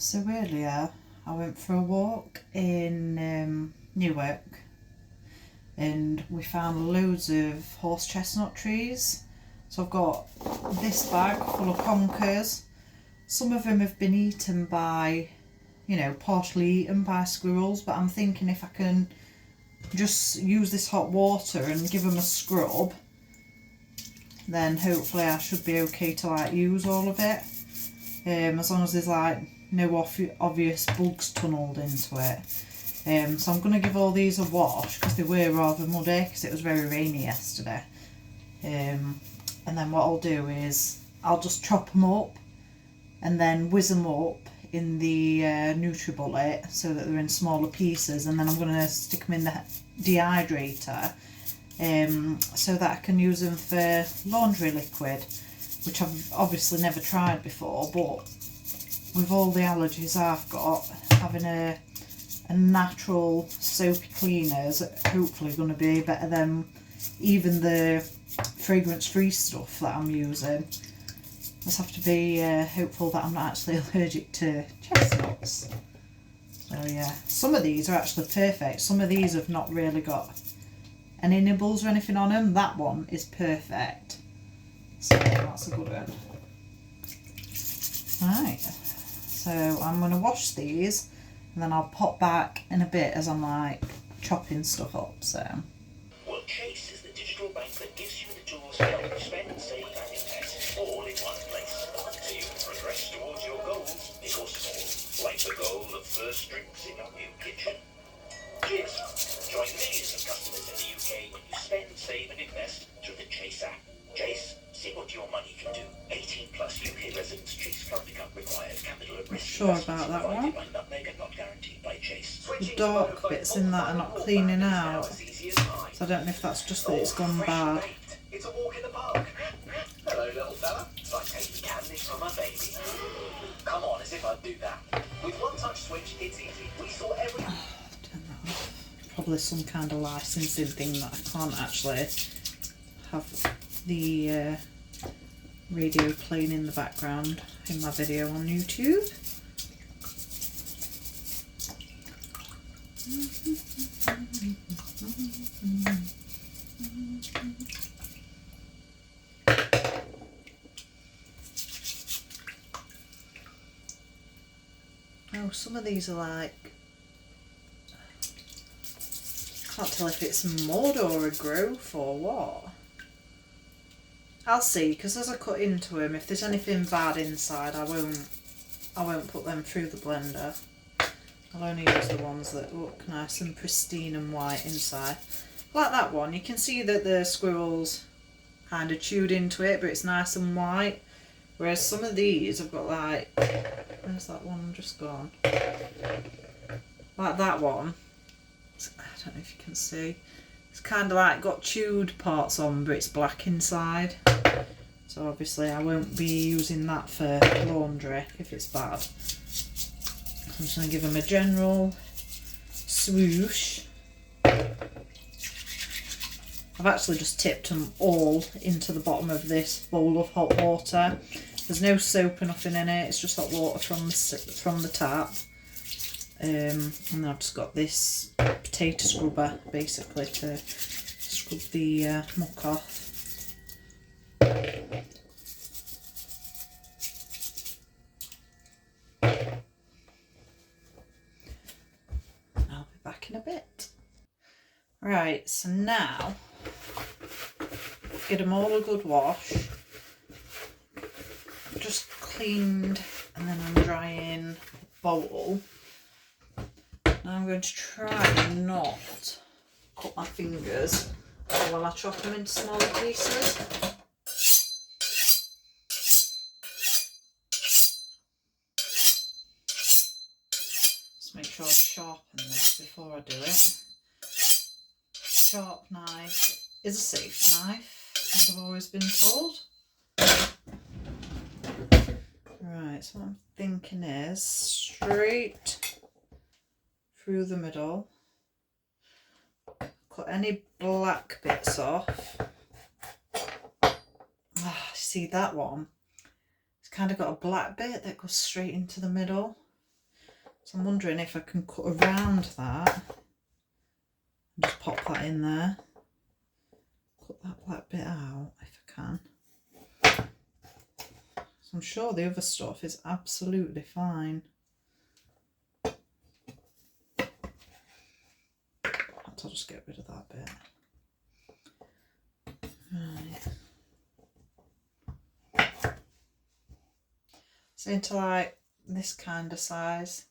So earlier I went for a walk in Newark and we found loads of horse chestnut trees. So I've got this bag full of conkers. Some of them have been eaten by, partially eaten by squirrels, but I'm thinking if I can just use this hot water and give them a scrub, then hopefully I should be okay to use all of it. As long as there's no obvious bugs tunnelled into it. So I'm going to give all these a wash because they were rather muddy because it was very rainy yesterday. And then what I'll do is I'll just chop them up and then whiz them up in the NutriBullet so that they're in smaller pieces, and then I'm going to stick them in the dehydrator so that I can use them for laundry liquid, which I've obviously never tried before, but with all the allergies I've got, having a natural soapy cleaner is hopefully going to be better than even the fragrance-free stuff that I'm using. Just have to be hopeful that I'm not actually allergic to chestnuts. So yeah, some of these are actually perfect. Some of these have not really got any nibbles or anything on them. That one is perfect. So that's a good one. Right, so I'm going to wash these and then I'll pop back in a bit as I'm chopping stuff up. So well, Chase is the digital bank that gives you the tools to help you spend, save and invest all in one place, so you can progress towards your goals, big or small, like the goal of first drinks in your new kitchen. Cheers! Join millions of customers in the UK when you spend, save and invest through the Chase app. Chase, see what your money can do. 18 plus UK residents. Chase currently can't require capital at risk. Sure about that one. Not guaranteed by Chase. The dark bits in that are not cleaning out, so I don't know if that's just that it's gone bad. It's a walk in the park. Hello, little fella. It's like taking candy from a baby. Come on, as if I'd do that. With one touch switch, it's easy. We saw every. Turn that off. Probably some kind of licensing thing that I can't actually have the radio playing in the background in my video on YouTube. Oh, some of these are can't tell if it's mud or a growth or what. I'll see, because as I cut into them, if there's anything bad inside, I won't put them through the blender. I'll only use the ones that look nice and pristine and white inside. Like that one, you can see that the squirrels kind of chewed into it, but it's nice and white. Whereas some of these I've got where's that one just gone? Like that one, I don't know if you can see. It's kind of got chewed parts on, but it's black inside. So obviously I won't be using that for laundry if it's bad. I'm just going to give them a general swoosh. I've actually just tipped them all into the bottom of this bowl of hot water. There's no soap or nothing in it, it's just hot water from the tap. And then I've just got this potato scrubber basically to scrub the muck off. I'll be back in a bit. Right, so now give them all a good wash. I've just cleaned and then I'm drying a bowl. Now I'm going to try not cut my fingers while I chop them into smaller pieces. Just make sure I sharpen this before I do it. Sharp knife is a safe knife, as I've always been told. Right, so what I'm thinking is straight through the middle. Cut any black bits off. See that one? It's kind of got a black bit that goes straight into the middle. So I'm wondering if I can cut around that and just pop that in there. Cut that black bit out if I can. So I'm sure the other stuff is absolutely fine. I'll just get rid of that bit. Right. So into like this kind of size,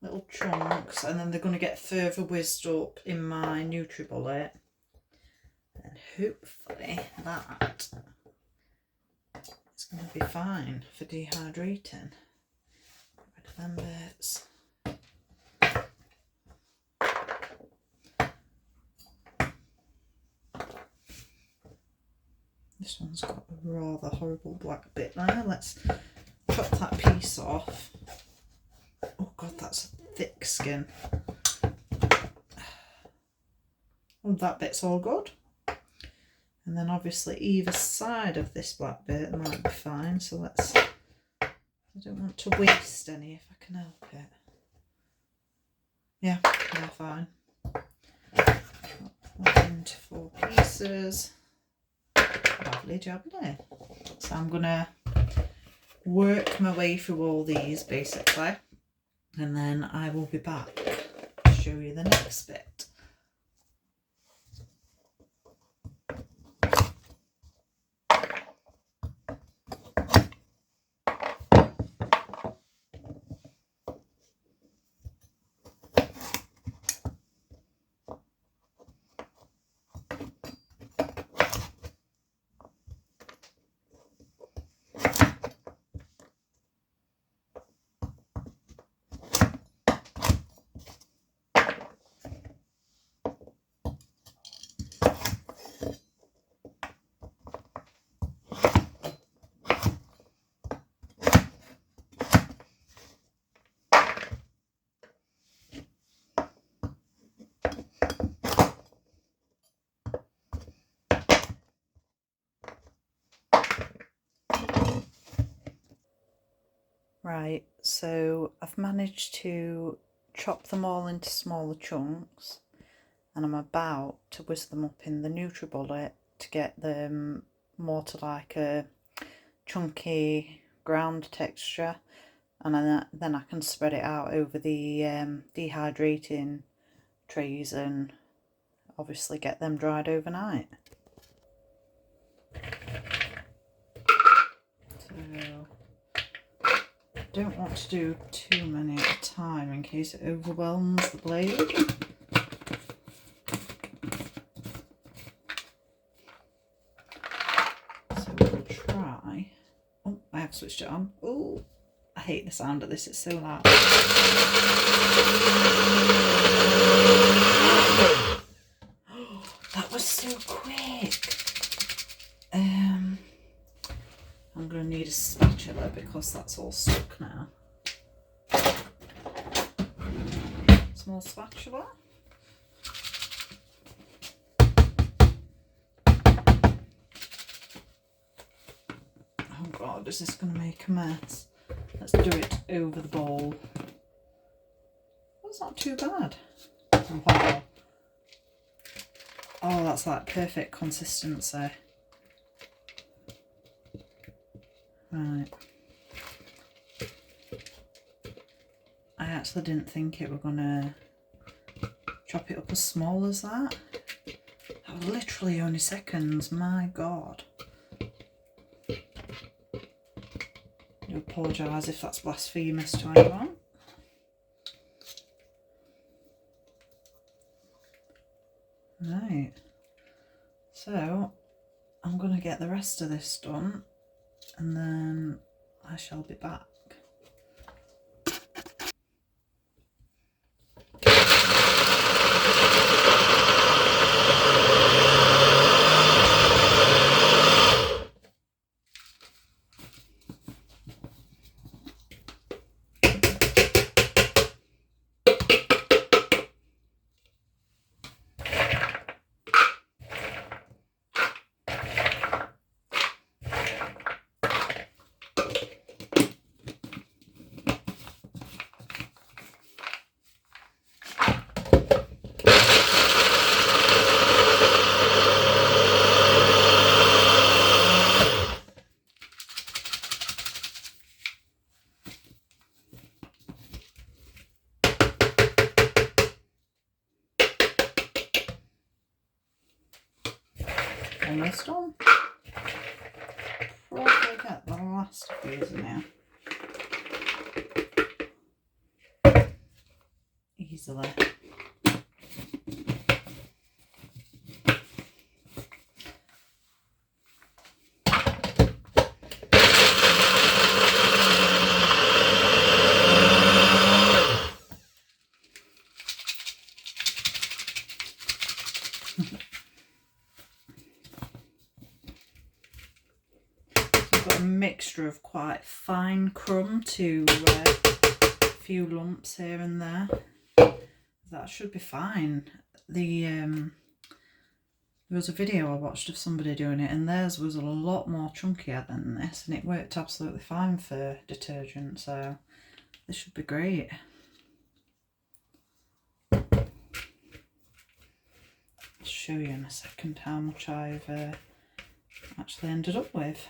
little chunks, and then they're going to get further whizzed up in my NutriBullet, and hopefully that is going to be fine for dehydrating. Get rid of them bits. This one's got a rather horrible black bit there. Let's chop that piece off. Oh god, that's a thick skin. Oh, that bit's all good. And then obviously either side of this black bit might be fine. So let's, I don't want to waste any if I can help it. Yeah, they're fine. Chop that into 4 pieces. Lovely jubbly. So I'm gonna work my way through all these basically, and then I will be back to show you the next bit. Right, so I've managed to chop them all into smaller chunks, and I'm about to whisk them up in the NutriBullet to get them more to like a chunky ground texture, and then I can spread it out over the dehydrating trays and obviously get them dried overnight. So don't want to do too many at a time in case it overwhelms the blade. So we'll try. Oh, I have switched it on. Oh, I hate the sound of this, it's so loud. That was so quick. I'm going to need a spatula because that's all stuck now. Small spatula. Oh god, is this going to make a mess? Let's do it over the bowl. That's not too bad. Wow. Oh, that's like perfect consistency. Right. I actually didn't think it were gonna chop it up as small as that. That was literally only seconds, my god. I do apologise if that's blasphemous to anyone. Right. So I'm gonna get the rest of this done, and then I shall be back. Almost done. Probably get the last of these now. Easily. Mixture of quite fine crumb to a few lumps here and there. That should be fine. There was a video I watched of somebody doing it, and theirs was a lot more chunkier than this, and it worked absolutely fine for detergent, so this should be great. I'll show you in a second how much I've actually ended up with.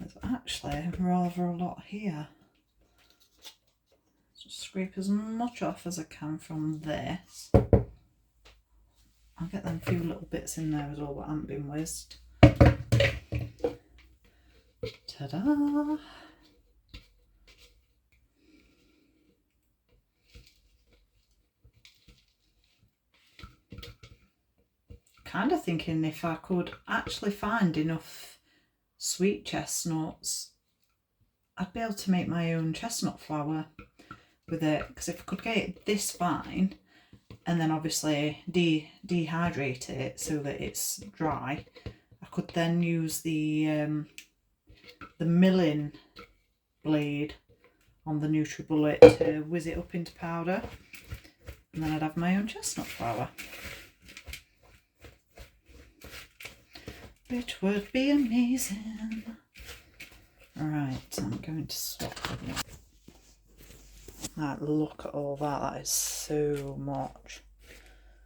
There's actually rather a lot here. Just scrape as much off as I can from this. I'll get them few little bits in there as well that haven't been whizzed. Ta-da! Kind of thinking if I could actually find enough sweet chestnuts, I'd be able to make my own chestnut flour with it, because if I could get it this fine and then obviously dehydrate it so that it's dry, I could then use the milling blade on the NutriBullet to whiz it up into powder, and then I'd have my own chestnut flour, which would be amazing. Right, I'm going to swap them. Right, look at all that. That is so much.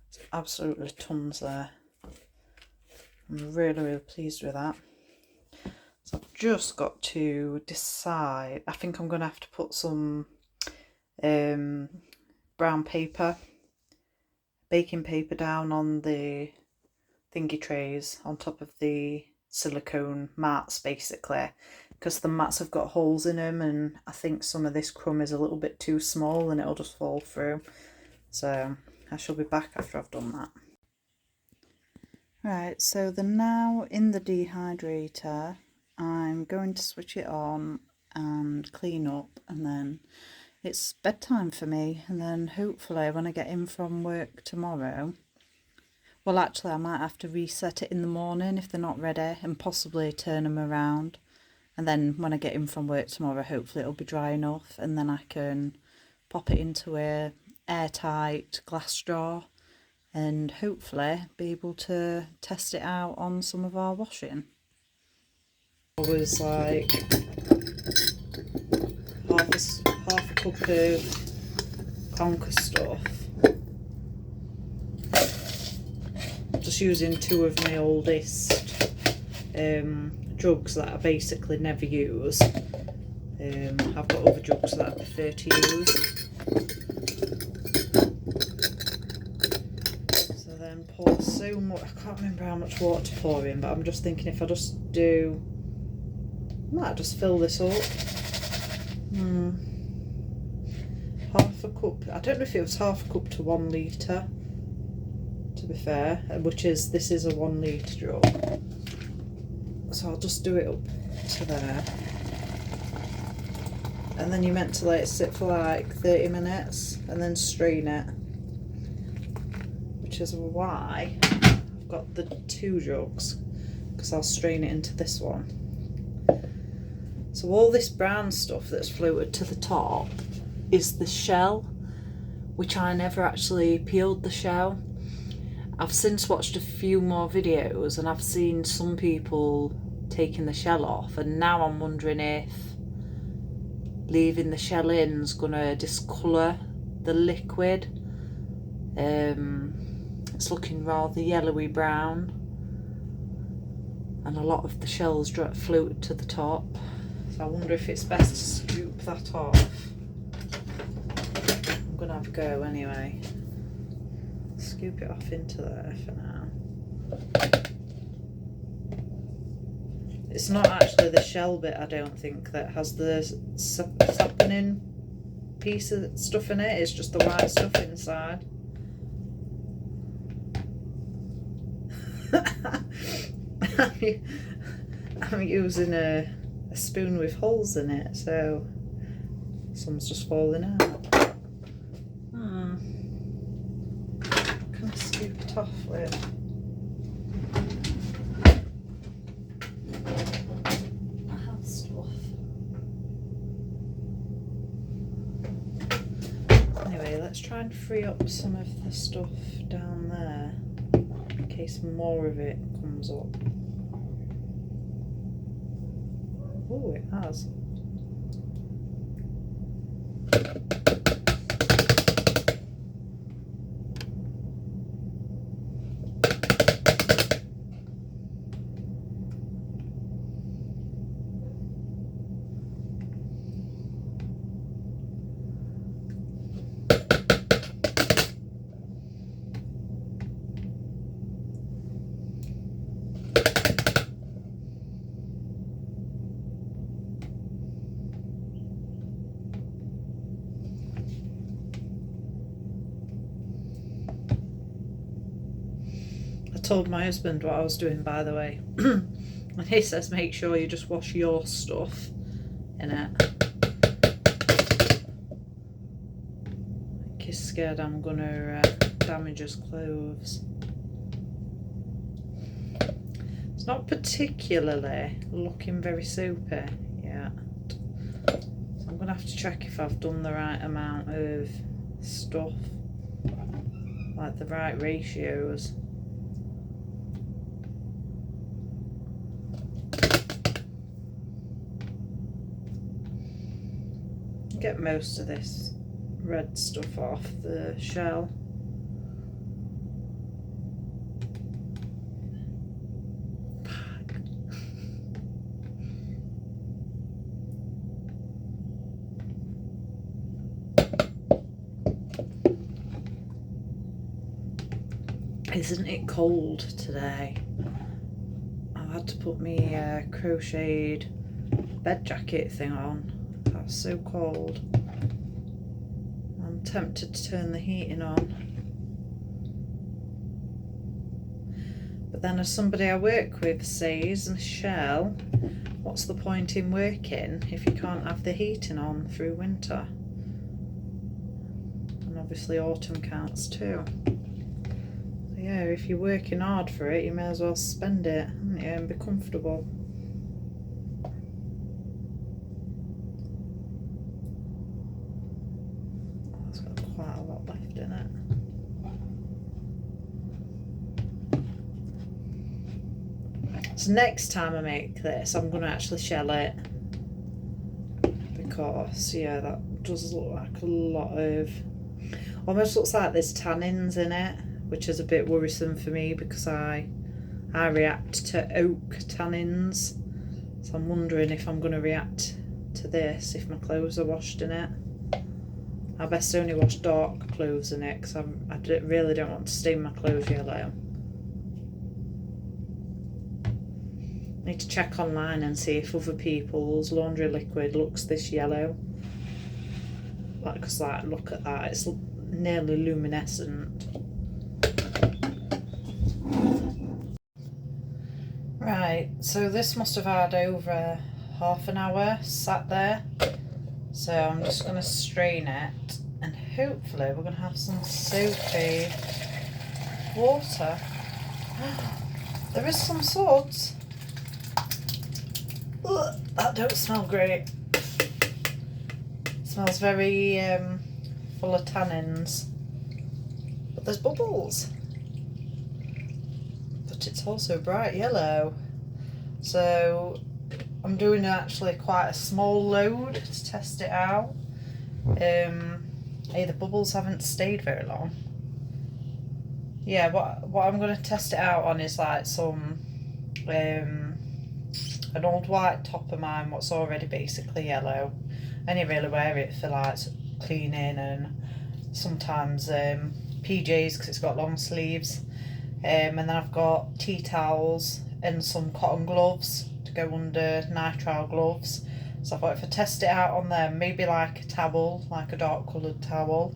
It's absolutely tons there. I'm really, really pleased with that. So I've just got to decide. I think I'm going to have to put some brown paper, baking paper down on the thingy trays on top of the silicone mats, basically, because the mats have got holes in them, and I think some of this crumb is a little bit too small and it'll just fall through. So I shall be back after I've done that. Right, so they're now in the dehydrator. I'm going to switch it on and clean up, and then it's bedtime for me, and then hopefully when I get in from work tomorrow, well, actually, I might have to reset it in the morning if they're not ready, and possibly turn them around. And then when I get in from work tomorrow, hopefully it'll be dry enough, and then I can pop it into a airtight glass jar and hopefully be able to test it out on some of our washing. I was like half a cup of Conker stuff. Just using two of my oldest jugs that I basically never use. I've got other jugs that I prefer to use. So then pour so much, I can't remember how much water to pour in, but I'm just thinking if I just do, I might just fill this up. Half a cup, I don't know if it was half a cup to 1 litre. To be fair, which is, this is a 1 litre jug, so I'll just do it up to there, and then you're meant to let it sit for like 30 minutes and then strain it, which is why I've got the 2 jugs, because I'll strain it into this one. So all this brown stuff that's floated to the top is the shell, which I never actually peeled the shell. I've since watched a few more videos and I've seen some people taking the shell off, and now I'm wondering if leaving the shell in is going to discolour the liquid. It's looking rather yellowy brown, and a lot of the shells floated to the top, so I wonder if it's best to scoop that off. I'm going to have a go anyway. Scoop it off into there for now. It's not actually the shell bit, I don't think, that has the saponin piece of stuff in it. It's just the white stuff inside. I'm using a spoon with holes in it, so some's just falling out. Can I scoop it off with? I have stuff. Anyway, let's try and free up some of the stuff down there in case more of it comes up. Oh, it has. I told my husband what I was doing, by the way, and he says make sure you just wash your stuff in it. He's scared I'm gonna damage his clothes. It's not particularly looking very soapy yet, so I'm gonna have to check if I've done the right amount of stuff, like the right ratios. Get most of this red stuff off the shell. Isn't it cold today? I've had to put my crocheted bed jacket thing on. That's so cold. I'm tempted to turn the heating on. But then, as somebody I work with says, Michelle, what's the point in working if you can't have the heating on through winter? And obviously autumn counts too. So yeah, if you're working hard for it, you may as well spend it, haven't you, and be comfortable. Quite a lot left in it. So next time I make this, I'm going to actually shell it, because yeah, that does look like a lot of, almost looks like there's tannins in it, which is a bit worrisome for me because I react to oak tannins, so I'm wondering if I'm going to react to this if my clothes are washed in it. I best only wash dark clothes in it because I really don't want to stain my clothes yellow. I need to check online and see if other people's laundry liquid looks this yellow. Because like, look at that, it's nearly luminescent. Right, so this must have had over half an hour sat there. So I'm just going to strain it, and hopefully we're going to have some soapy water. There is some suds. Ugh, that don't smell great. It smells very full of tannins. But there's bubbles. But it's also bright yellow. So I'm doing actually quite a small load to test it out. The bubbles haven't stayed very long. Yeah, what I'm going to test it out on is like some an old white top of mine, what's already basically yellow. I only really wear it for like cleaning and sometimes PJs because it's got long sleeves. And then I've got tea towels and some cotton gloves to to go under nitrile gloves. So I thought if I test it out on them, maybe like a towel, like a dark coloured towel,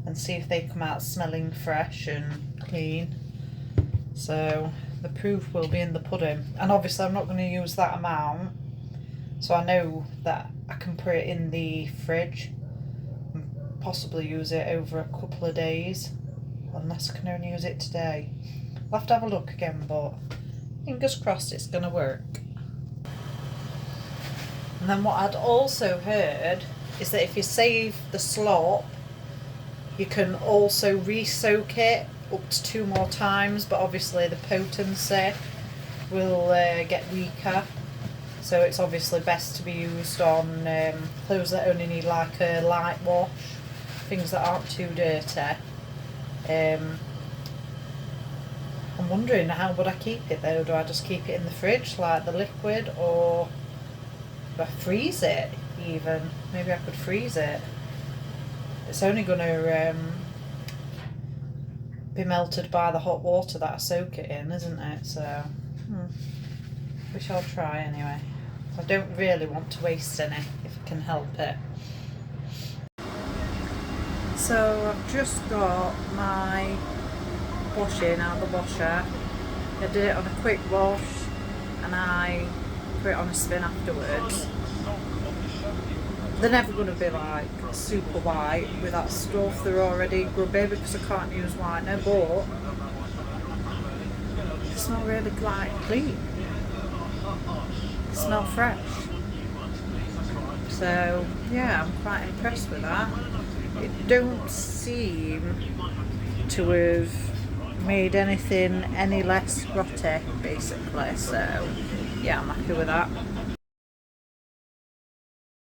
and see if they come out smelling fresh and clean. So the proof will be in the pudding. And obviously I'm not going to use that amount, so I know that I can put it in the fridge and possibly use it over a couple of days, unless I can only use it today. I'll have to have a look again, but fingers crossed it's going to work. And then what I'd also heard is that if you save the slop, you can also re-soak it up to 2 more times, but obviously the potency will get weaker. So it's obviously best to be used on clothes that only need like a light wash, things that aren't too dirty. I'm wondering, how would I keep it though? Do I just keep it in the fridge like the liquid, or do I freeze it even? Maybe I could freeze it. It's only going to be melted by the hot water that I soak it in, isn't it? So we shall try anyway. I don't really want to waste any if I can help it. So I've just got my washing out of the washer. I did it on a quick wash and I put it on a spin afterwards. They're never going to be like super white with that stuff. They're already grubby because I can't use whitener, but they smell really like clean. They smell fresh. So yeah, I'm quite impressed with that. It don't seem to have made anything any less grotty basically, so yeah, I'm happy with that.